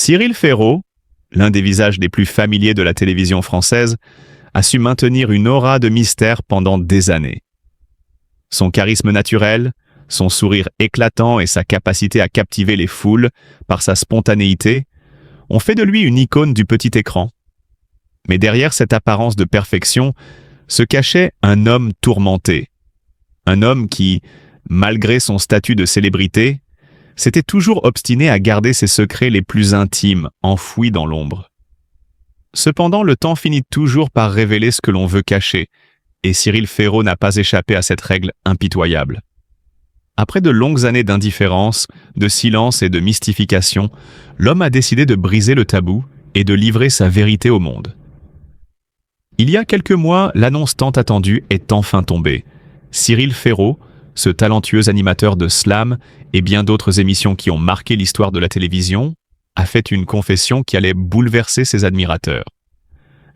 Cyril Ferraud, l'un des visages les plus familiers de la télévision française, a su maintenir une aura de mystère pendant des années. Son charisme naturel, son sourire éclatant et sa capacité à captiver les foules par sa spontanéité ont fait de lui une icône du petit écran. Mais derrière cette apparence de perfection se cachait un homme tourmenté. Un homme qui, malgré son statut de célébrité, s'était toujours obstiné à garder ses secrets les plus intimes, enfouis dans l'ombre. Cependant, le temps finit toujours par révéler ce que l'on veut cacher, et Cyril Ferraud n'a pas échappé à cette règle impitoyable. Après de longues années d'indifférence, de silence et de mystification, l'homme a décidé de briser le tabou et de livrer sa vérité au monde. Il y a quelques mois, l'annonce tant attendue est enfin tombée. Cyril Ferraud, ce talentueux animateur de Slam et bien d'autres émissions qui ont marqué l'histoire de la télévision, a fait une confession qui allait bouleverser ses admirateurs.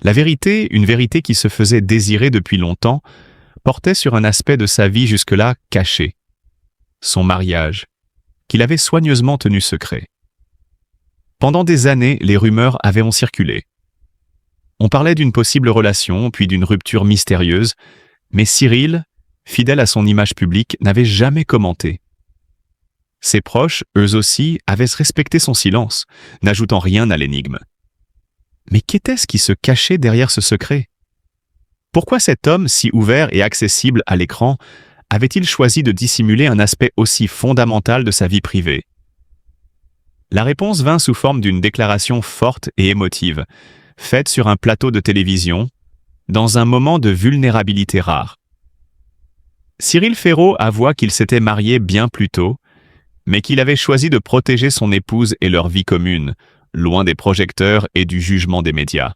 La vérité, une vérité qui se faisait désirer depuis longtemps, portait sur un aspect de sa vie jusque-là caché. Son mariage, qu'il avait soigneusement tenu secret. Pendant des années, les rumeurs avaient circulé. On parlait d'une possible relation, puis d'une rupture mystérieuse, mais Cyril, fidèle à son image publique, n'avait jamais commenté. Ses proches, eux aussi, avaient respecté son silence, n'ajoutant rien à l'énigme. Mais qu'était-ce qui se cachait derrière ce secret? Pourquoi cet homme, si ouvert et accessible à l'écran, avait-il choisi de dissimuler un aspect aussi fondamental de sa vie privée? La réponse vint sous forme d'une déclaration forte et émotive, faite sur un plateau de télévision, dans un moment de vulnérabilité rare. Cyril Ferraud avoua qu'il s'était marié bien plus tôt, mais qu'il avait choisi de protéger son épouse et leur vie commune, loin des projecteurs et du jugement des médias.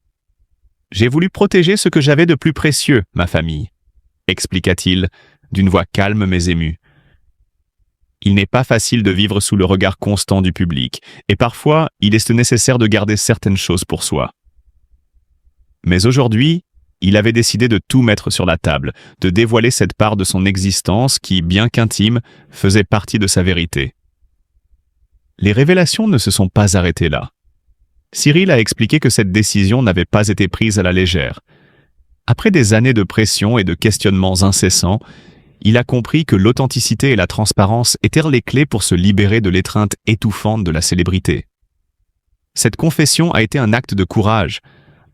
« J'ai voulu protéger ce que j'avais de plus précieux, ma famille », expliqua-t-il, d'une voix calme mais émue. Il n'est pas facile de vivre sous le regard constant du public, et parfois, il est nécessaire de garder certaines choses pour soi. Mais aujourd'hui, il avait décidé de tout mettre sur la table, de dévoiler cette part de son existence qui, bien qu'intime, faisait partie de sa vérité. Les révélations ne se sont pas arrêtées là. Cyril a expliqué que cette décision n'avait pas été prise à la légère. Après des années de pression et de questionnements incessants, il a compris que l'authenticité et la transparence étaient les clés pour se libérer de l'étreinte étouffante de la célébrité. Cette confession a été un acte de courage,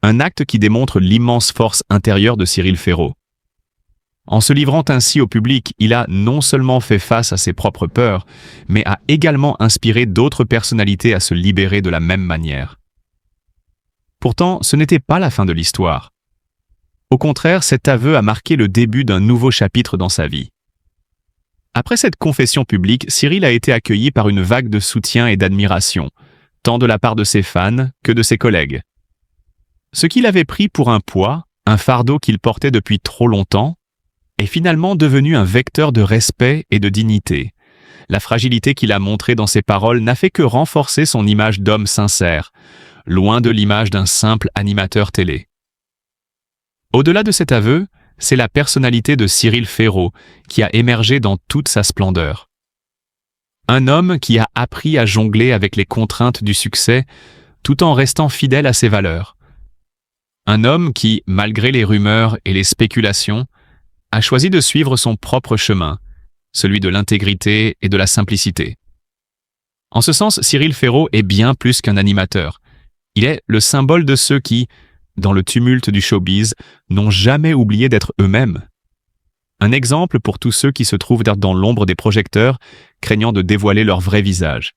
un acte qui démontre l'immense force intérieure de Cyril Ferraud. En se livrant ainsi au public, il a non seulement fait face à ses propres peurs, mais a également inspiré d'autres personnalités à se libérer de la même manière. Pourtant, ce n'était pas la fin de l'histoire. Au contraire, cet aveu a marqué le début d'un nouveau chapitre dans sa vie. Après cette confession publique, Cyril a été accueilli par une vague de soutien et d'admiration, tant de la part de ses fans que de ses collègues. Ce qu'il avait pris pour un poids, un fardeau qu'il portait depuis trop longtemps, est finalement devenu un vecteur de respect et de dignité. La fragilité qu'il a montrée dans ses paroles n'a fait que renforcer son image d'homme sincère, loin de l'image d'un simple animateur télé. Au-delà de cet aveu, c'est la personnalité de Cyril Ferraud qui a émergé dans toute sa splendeur. Un homme qui a appris à jongler avec les contraintes du succès tout en restant fidèle à ses valeurs. Un homme qui, malgré les rumeurs et les spéculations, a choisi de suivre son propre chemin, celui de l'intégrité et de la simplicité. En ce sens, Cyril Ferraud est bien plus qu'un animateur. Il est le symbole de ceux qui, dans le tumulte du showbiz, n'ont jamais oublié d'être eux-mêmes. Un exemple pour tous ceux qui se trouvent dans l'ombre des projecteurs, craignant de dévoiler leur vrai visage.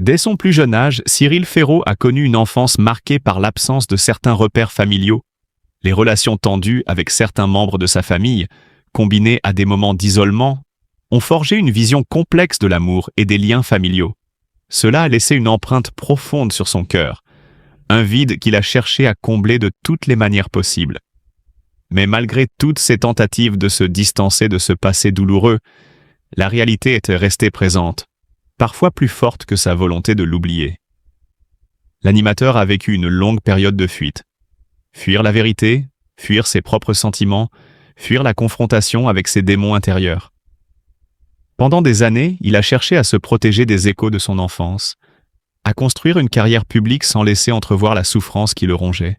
Dès son plus jeune âge, Cyril Ferraud a connu une enfance marquée par l'absence de certains repères familiaux. Les relations tendues avec certains membres de sa famille, combinées à des moments d'isolement, ont forgé une vision complexe de l'amour et des liens familiaux. Cela a laissé une empreinte profonde sur son cœur, un vide qu'il a cherché à combler de toutes les manières possibles. Mais malgré toutes ses tentatives de se distancer de ce passé douloureux, la réalité était restée présente, parfois plus forte que sa volonté de l'oublier. L'animateur a vécu une longue période de fuite. Fuir la vérité, fuir ses propres sentiments, fuir la confrontation avec ses démons intérieurs. Pendant des années, il a cherché à se protéger des échos de son enfance, à construire une carrière publique sans laisser entrevoir la souffrance qui le rongeait.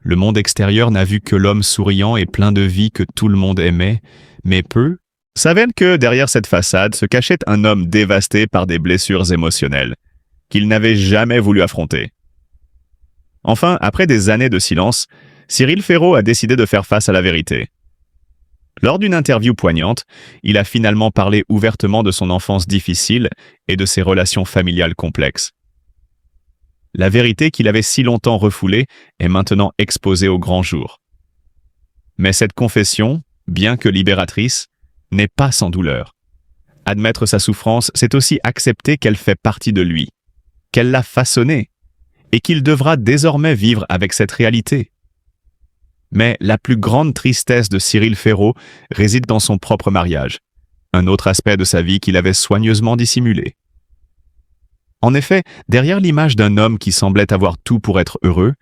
Le monde extérieur n'a vu que l'homme souriant et plein de vie que tout le monde aimait, mais peu savaient que derrière cette façade se cachait un homme dévasté par des blessures émotionnelles, qu'il n'avait jamais voulu affronter. Enfin, après des années de silence, Cyril Ferraud a décidé de faire face à la vérité. Lors d'une interview poignante, il a finalement parlé ouvertement de son enfance difficile et de ses relations familiales complexes. La vérité qu'il avait si longtemps refoulée est maintenant exposée au grand jour. Mais cette confession, bien que libératrice, n'est pas sans douleur. Admettre sa souffrance, c'est aussi accepter qu'elle fait partie de lui, qu'elle l'a façonné, et qu'il devra désormais vivre avec cette réalité. Mais la plus grande tristesse de Cyril Ferraud réside dans son propre mariage, un autre aspect de sa vie qu'il avait soigneusement dissimulé. En effet, derrière l'image d'un homme qui semblait avoir tout pour être heureux,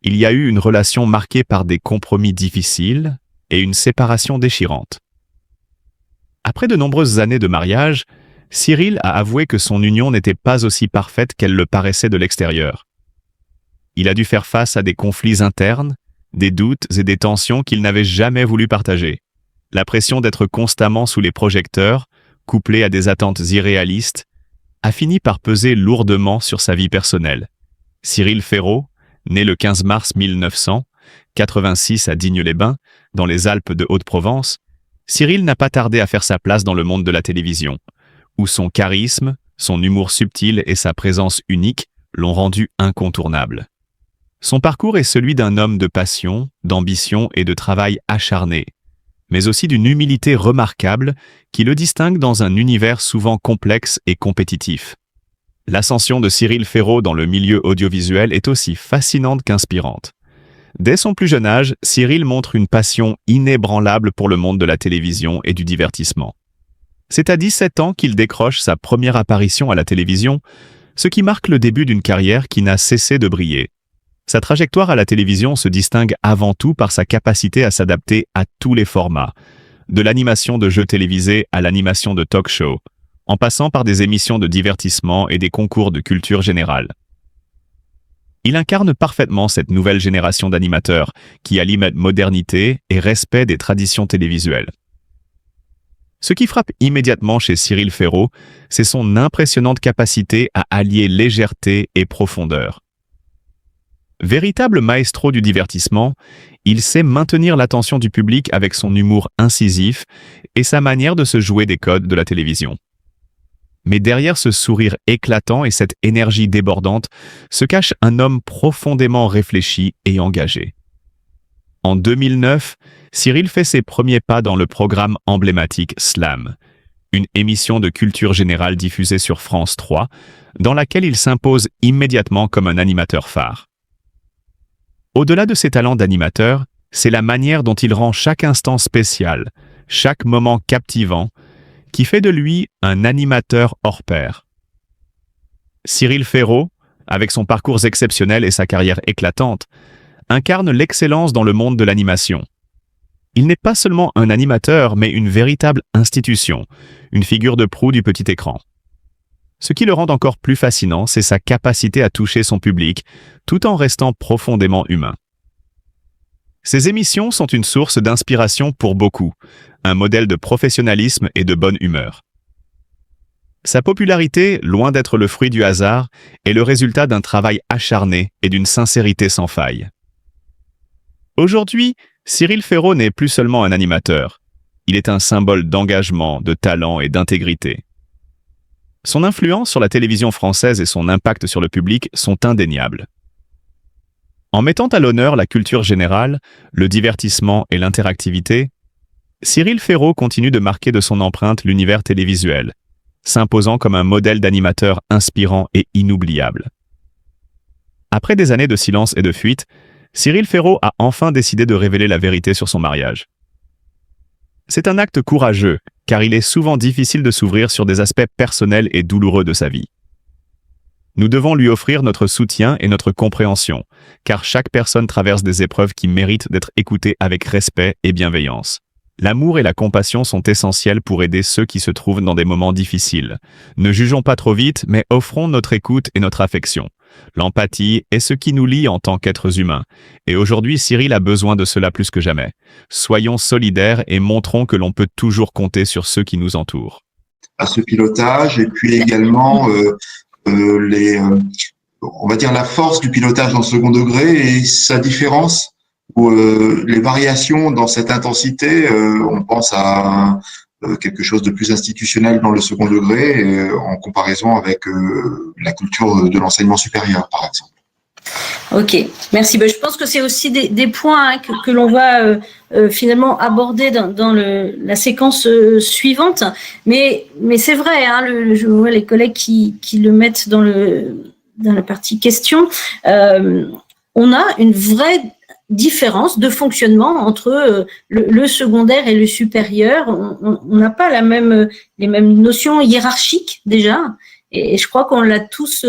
il y a eu une relation marquée par des compromis difficiles et une séparation déchirante. Après de nombreuses années de mariage, Cyril a avoué que son union n'était pas aussi parfaite qu'elle le paraissait de l'extérieur. Il a dû faire face à des conflits internes, des doutes et des tensions qu'il n'avait jamais voulu partager. La pression d'être constamment sous les projecteurs, couplée à des attentes irréalistes, a fini par peser lourdement sur sa vie personnelle. Cyril Ferraud, né le 15 mars 1986 à Digne-les-Bains, dans les Alpes de Haute-Provence, Cyril n'a pas tardé à faire sa place dans le monde de la télévision, où son charisme, son humour subtil et sa présence unique l'ont rendu incontournable. Son parcours est celui d'un homme de passion, d'ambition et de travail acharné, mais aussi d'une humilité remarquable qui le distingue dans un univers souvent complexe et compétitif. L'ascension de Cyril Ferraud dans le milieu audiovisuel est aussi fascinante qu'inspirante. Dès son plus jeune âge, Cyril montre une passion inébranlable pour le monde de la télévision et du divertissement. C'est à 17 ans qu'il décroche sa première apparition à la télévision, ce qui marque le début d'une carrière qui n'a cessé de briller. Sa trajectoire à la télévision se distingue avant tout par sa capacité à s'adapter à tous les formats, de l'animation de jeux télévisés à l'animation de talk-show, en passant par des émissions de divertissement et des concours de culture générale. Il incarne parfaitement cette nouvelle génération d'animateurs qui allie modernité et respect des traditions télévisuelles. Ce qui frappe immédiatement chez Cyril Ferraud, c'est son impressionnante capacité à allier légèreté et profondeur. Véritable maestro du divertissement, il sait maintenir l'attention du public avec son humour incisif et sa manière de se jouer des codes de la télévision. Mais derrière ce sourire éclatant et cette énergie débordante se cache un homme profondément réfléchi et engagé. En 2009, Cyril fait ses premiers pas dans le programme emblématique Slam, une émission de culture générale diffusée sur France 3, dans laquelle il s'impose immédiatement comme un animateur phare. Au-delà de ses talents d'animateur, c'est la manière dont il rend chaque instant spécial, chaque moment captivant, qui fait de lui un animateur hors pair. Cyril Ferraud, avec son parcours exceptionnel et sa carrière éclatante, incarne l'excellence dans le monde de l'animation. Il n'est pas seulement un animateur, mais une véritable institution, une figure de proue du petit écran. Ce qui le rend encore plus fascinant, c'est sa capacité à toucher son public, tout en restant profondément humain. Ses émissions sont une source d'inspiration pour beaucoup, un modèle de professionnalisme et de bonne humeur. Sa popularité, loin d'être le fruit du hasard, est le résultat d'un travail acharné et d'une sincérité sans faille. Aujourd'hui, Cyril Ferraud n'est plus seulement un animateur. Il est un symbole d'engagement, de talent et d'intégrité. Son influence sur la télévision française et son impact sur le public sont indéniables. En mettant à l'honneur la culture générale, le divertissement et l'interactivité, Cyril Ferraud continue de marquer de son empreinte l'univers télévisuel, s'imposant comme un modèle d'animateur inspirant et inoubliable. Après des années de silence et de fuite, Cyril Ferraud a enfin décidé de révéler la vérité sur son mariage. C'est un acte courageux, car il est souvent difficile de s'ouvrir sur des aspects personnels et douloureux de sa vie. Nous devons lui offrir notre soutien et notre compréhension, car chaque personne traverse des épreuves qui méritent d'être écoutées avec respect et bienveillance. L'amour et la compassion sont essentiels pour aider ceux qui se trouvent dans des moments difficiles. Ne jugeons pas trop vite, mais offrons notre écoute et notre affection. L'empathie est ce qui nous lie en tant qu'êtres humains. Et aujourd'hui, Cyril a besoin de cela plus que jamais. Soyons solidaires et montrons que l'on peut toujours compter sur ceux qui nous entourent. À ce pilotage et puis également on va dire la force du pilotage dans le second degré et sa différence ou les variations dans cette intensité. On pense à quelque chose de plus institutionnel dans le second degré en comparaison avec la culture de l'enseignement supérieur, par exemple. Ok, merci. Je pense que c'est aussi des points que l'on va finalement aborder dans la séquence suivante. Mais c'est vrai, je vois les collègues qui le mettent dans la partie questions. On a une vraie différence de fonctionnement entre le secondaire et le supérieur. On n'a pas les mêmes notions hiérarchiques déjà. Et je crois qu'on l'a tous